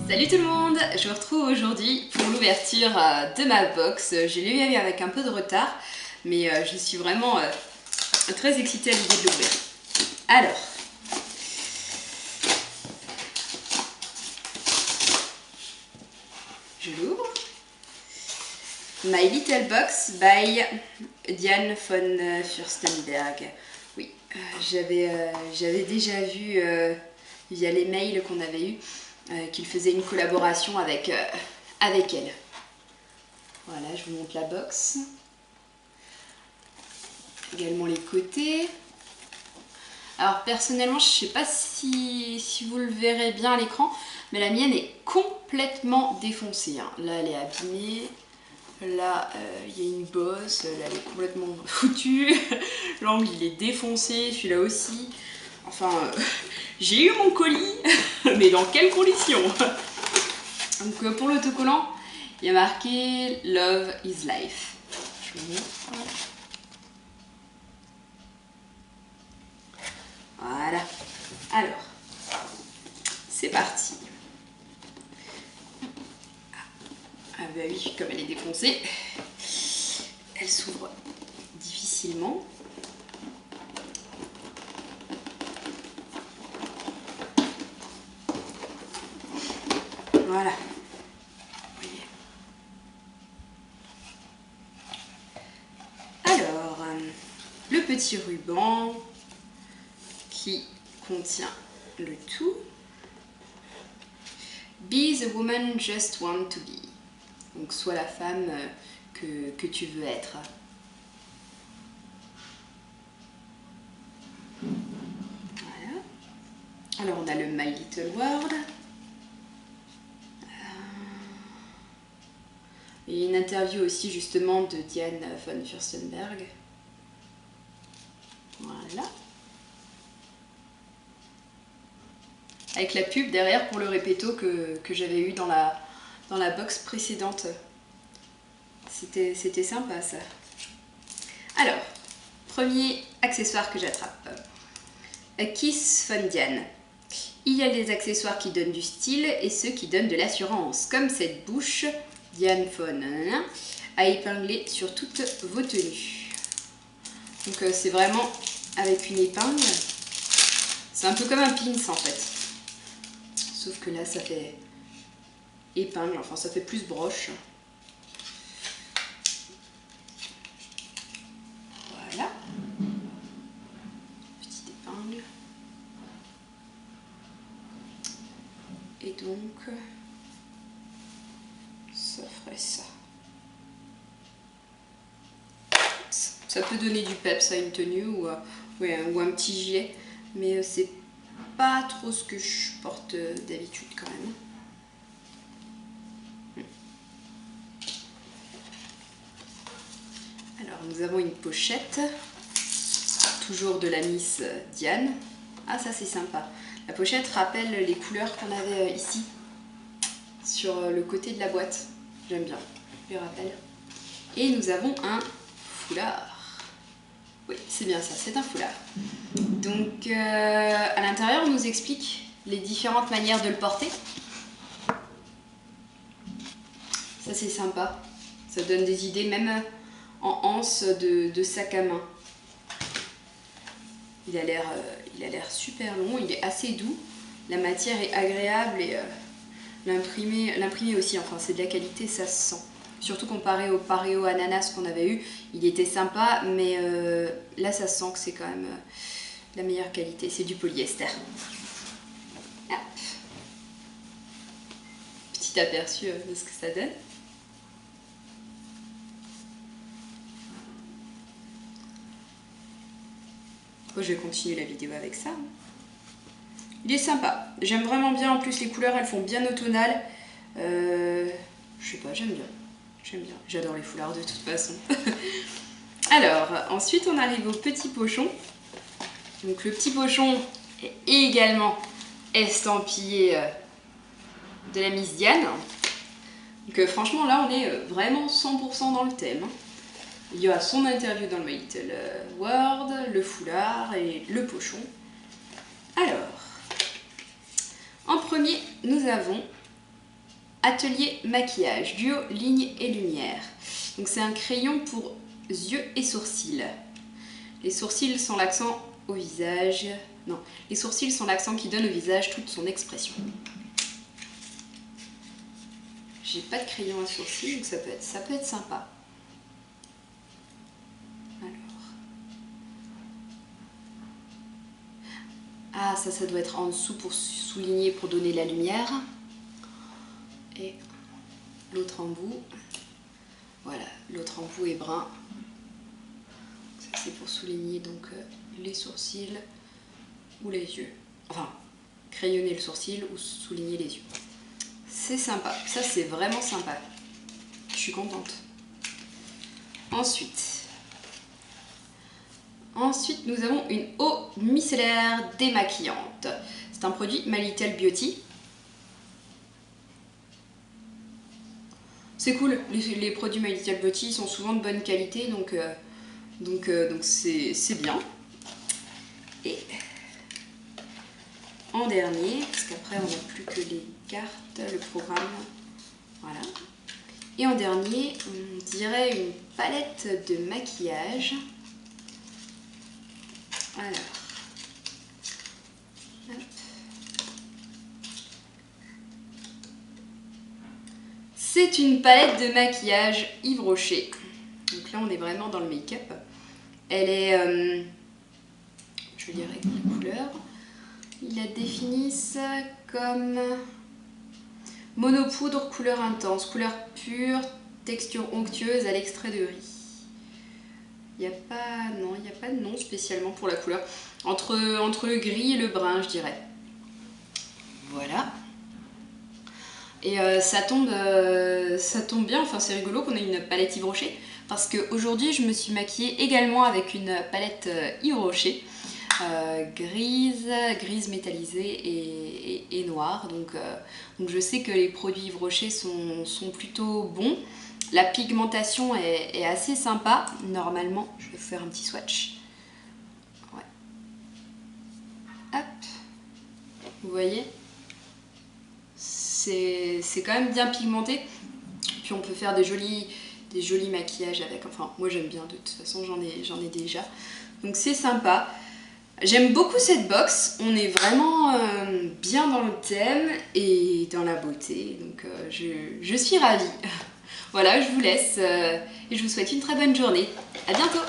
Salut tout le monde, je vous retrouve aujourd'hui pour l'ouverture de ma box. Je l'ai eu avec un peu de retard, mais je suis vraiment très excitée à l'idée de l'ouvrir. Alors, je l'ouvre. My Little Box by Diane von Furstenberg. Oui, j'avais déjà vu via les mails qu'on avait eus qu'il faisait une collaboration avec elle. Voilà, je vous montre la box. Également les côtés. Alors personnellement, je ne sais pas si vous le verrez bien à l'écran, mais la mienne est complètement défoncée. Hein. Là, elle est abîmée. Là, il y a une bosse. Là, elle est complètement foutue. L'angle, il est défoncé. Celui-là aussi. Enfin, j'ai eu mon colis, mais dans quelles conditions? Donc pour l'autocollant, il y a marqué Love is Life. Je vous montre. Voilà. Alors, c'est parti. Ah bah oui, comme elle est défoncée, elle s'ouvre difficilement. Voilà. Alors, le petit ruban qui contient le tout. Be the woman just want to be. Donc, sois la femme que tu veux être. Voilà. Alors, on a le My Little World. Et une interview aussi justement de Diane von Furstenberg. Voilà. Avec la pub derrière pour le répéto que j'avais eu dans la box précédente. C'était sympa ça. Alors, premier accessoire que j'attrape. A Kiss von Diane. Il y a des accessoires qui donnent du style et ceux qui donnent de l'assurance, comme cette bouche Diane von à épingler sur toutes vos tenues. Donc c'est vraiment avec une épingle. C'est un peu comme un pins en fait. Sauf que là ça fait épingle, enfin ça fait plus broche. Voilà. Petite épingle. Et donc ça ferait ça. Ça peut donner du peps à une tenue ou un petit gilet, mais c'est pas trop ce que je porte d'habitude quand même. Alors nous avons une pochette, toujours de la Miss Diane. Ah ça c'est sympa. La pochette rappelle les couleurs qu'on avait ici, sur le côté de la boîte. J'aime bien, je les rappelle. Et nous avons un foulard. Oui, c'est bien ça, c'est un foulard. Donc, à l'intérieur, on nous explique les différentes manières de le porter. Ça, c'est sympa. Ça donne des idées, même en anse de sac à main. Il a l'air super long, il est assez doux. La matière est agréable et l'imprimé aussi. Enfin, c'est de la qualité, ça se sent. Surtout comparé au Pareo ananas qu'on avait eu, il était sympa, mais là ça sent que c'est quand même la meilleure qualité, c'est du polyester. Hop. Petit aperçu de ce que ça donne. Moi, je vais continuer la vidéo avec ça. Il est sympa, j'aime vraiment bien, en plus les couleurs elles font bien automnales. Je sais pas, j'aime bien. J'aime bien, j'adore les foulards de toute façon. Alors, ensuite on arrive au petit pochon. Donc le petit pochon est également estampillé de la Miss Diane. Donc franchement là on est vraiment 100% dans le thème. Il y a son interview dans le My Little World, le foulard et le pochon. Alors, en premier nous avons Atelier maquillage, duo ligne et lumière. Donc c'est un crayon pour yeux et sourcils. Les sourcils sont l'accent au visage. Non, les sourcils sont l'accent qui donne au visage toute son expression. J'ai pas de crayon à sourcils, donc ça peut être sympa. Alors. Ah, ça doit être en dessous pour souligner, pour donner la lumière. Et l'autre embout. Voilà, l'autre embout est brun. Ça c'est pour souligner donc les sourcils ou les yeux. Enfin, crayonner le sourcil ou souligner les yeux. C'est sympa, ça c'est vraiment sympa. Je suis contente. Ensuite, nous avons une eau micellaire démaquillante. C'est un produit My Little Beauty. C'est cool, les produits My Little Beauty sont souvent de bonne qualité, donc c'est bien. Et en dernier, parce qu'après on n'a plus que les cartes, le programme, voilà. Et en dernier, on dirait une palette de maquillage. Alors, hop. C'est une palette de maquillage Yves Rocher. Donc là, on est vraiment dans le make-up. Elle est, je vais lire avec la couleur. Ils la définissent comme monopoudre couleur intense, couleur pure, texture onctueuse à l'extrait de riz. Il n'y a pas de nom spécialement pour la couleur. Entre le gris et le brun, je dirais. Voilà. Et ça tombe bien, enfin c'est rigolo qu'on ait une palette Yves Rocher. Parce qu'aujourd'hui, je me suis maquillée également avec une palette Yves Rocher. Grise métallisée et noire. Donc je sais que les produits Yves Rocher sont plutôt bons. La pigmentation est assez sympa. Normalement, je vais faire un petit swatch. Ouais. Hop. Vous voyez, c'est quand même bien pigmenté. Puis on peut faire des jolis maquillages avec. Enfin, moi j'aime bien, de toute façon j'en ai déjà. Donc c'est sympa. J'aime beaucoup cette box, on est vraiment bien dans le thème et dans la beauté, donc je suis ravie. Voilà, je vous laisse et je vous souhaite une très bonne journée. À bientôt!